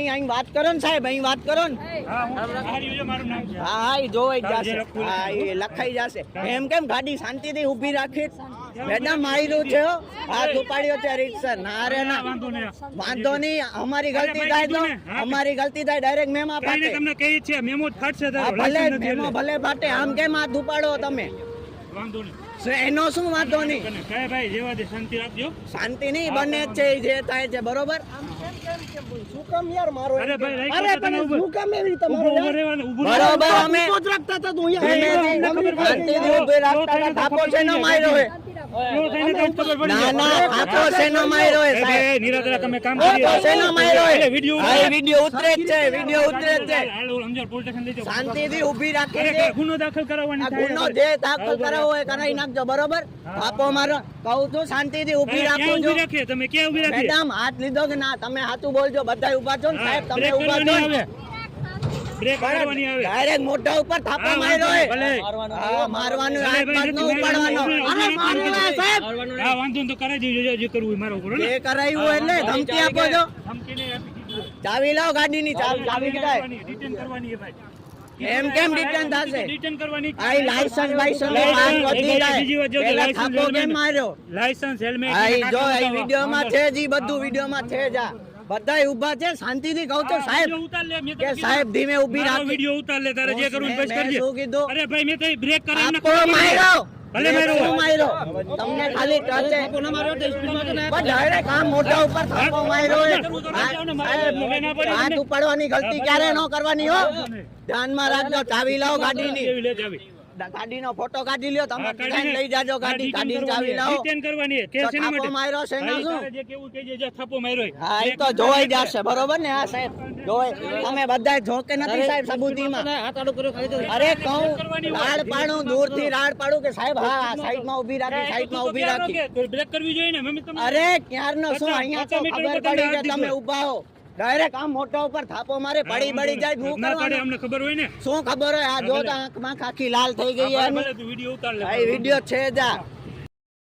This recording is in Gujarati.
અહીં વાત કરો ને સાહેબ, અહીં વાત કરો ને. હા જોઈ જશે, હા એ લખાઈ જશે. એમ કેમ ગાડી શાંતિથી ઊભી રાખી? મેડમ માર્યું છે, હાથ ઉપાડ્યો છે રીતસર. ના રે ના, વાંધો નહીં, અમારી ગલતી થાય તો અમારી ગલતી થાય ડાયરેક્ટ મેમો ફાટે. તમને કહીએ છીએ મેમો ફાટશે, ભલે મેમો ભલે ફાટે. આમ કેમ હાથ ઉપાડો તમે? વાંધો નહીં, એનો શું વાંધો નહીં? ભાઈ જેવા દે, શાંતિ રાખજો. શાંતિ નહીં બને છે, જે થાય છે બરોબર. શું કામ યાર મારો? અરે ભાઈ, અરે પણ શું કામ એવી રીતે મારો? ઉભો રહેવાનું, ઉભો બરોબર, અમે ઉભો જ રાખતા હતા. તું શાંતિથી ઊભી રાખતા હતા. થાપો છે નો માર્યો હે? ના ના, થાપો છે નો માર્યો હે સાહેબ. નિરાતરા તમે કામ થાપો છે નો માર્યો હે. વિડિયો વિડિયો ઉતરે જ છે, વિડિયો ઉતરે જ છે. અંજાર પોલીસ સ્ટેશન લઈ જાઓ. શાંતિથી ઊભી રાખી છે. ગુનો દાખલ કરાવવાની આ ગુનો જે દાખલ કરાવવો હોય કરાવી નાખજો બરોબર. થાપો મારો કહું છું, શાંતિથી ઊભી રાખો છો. રાખીએ તમે ક્યાં ઊભી રાખીએ? મેડમ હાથ લીધો કે ના? તમે સાચું બોલજો, બધા ઉભા છો ને સાહેબ, તમે ઉભા છો ને. બ્રેક મારવાની આવે. ડાયરેક્ટ મોઢા ઉપર થાપો માર્યો હે. હા મારવાનું, હાથ પાડ નો ઉપાડવાનો. અરે મારવાના સાહેબ. હા વાંધો તો કરાવી દેજો, જે કરવું હોય મારો કરો ને. એ કરાયું એટલે ધમકી આપો છો. ધમકીને આપી દીધું. ચાવી લાવો ગાડીની, ચાવી કીધાય. રિટર્ન કરવાની છે ભાઈ. એમ કેમ રિટર્ન થશે? રિટર્ન કરવાની. આ લાયસન્સ બાયસન્સ નો માંગ વધી જાય. પેલા થાપો કેમ માર્યો? લાયસન્સ હેલ્મેટ આ જો આ વિડિયોમાં છે જ, ઈ બધું વિડિયોમાં છે જ. આ બધાય ઊભા છે, શાંતિથી કહું તો સાહેબ ઉતાર લે. મેં કે સાહેબ ધીમે ઊભી મારો રાખો. વિડિયો ઉતાર લે, તારે જે કરવું બસ કરજે. શું કીધું? અરે ભાઈ મેં તો બ્રેક કરાવી થાપો માર્યો. ભલે માર્યો. શું માર્યો? તમને ખાલી ટચે પણ ડાયરેક્ટ આમ મોઢા ઉપર થાપો માર્યો હે. હાથ ઉપાડવાની ગલતી ક્યારે ન કરવાની હો. ધ્યાનમાં રાખજો. ચાવી લાવો ગાડીની. ગાડીનો ફોટો કાઢી લ્યો તમે, લઈ જાજો ગાડી. ગાડીની ચાવી લાવો. રિટર્ન કરવાની છે. કેસ એની થાપો માટે માર્યો છે ને શું? જે કેવું કહેજે, જે થાપો માર્યો. હા એ તો જોવાઈ જશે બરોબર ને. હા સાહેબ જોવાય. તમે બધા જો કે નથી સાહેબ સબૂતીમાં? અરે કહું રાડ પાડું, દૂરથી રાડ પાડું કે સાહેબ હા સાઈડમાં ઊભી રાખી, સાઈડમાં ઊભી રાખી. બ્રેક કરવી જોઈએ ને મમ્મી તમે. અરે ક્યારનો શું અહીંયા તો ખબર પડી કે તમે ઊભા હો. ડાયરેક્ટ આમ મોઢા ઉપર થાપો મારે, પડી જાય. શું ના પડે, કરવાનું? અમને ખબર હોય ને. શું ખબર હોય? આ જો તો આંખમાં આખી લાલ થઈ ગઈ. ભલે તું વિડિયો ઉતાર લે. વિડિયો છે જ આ.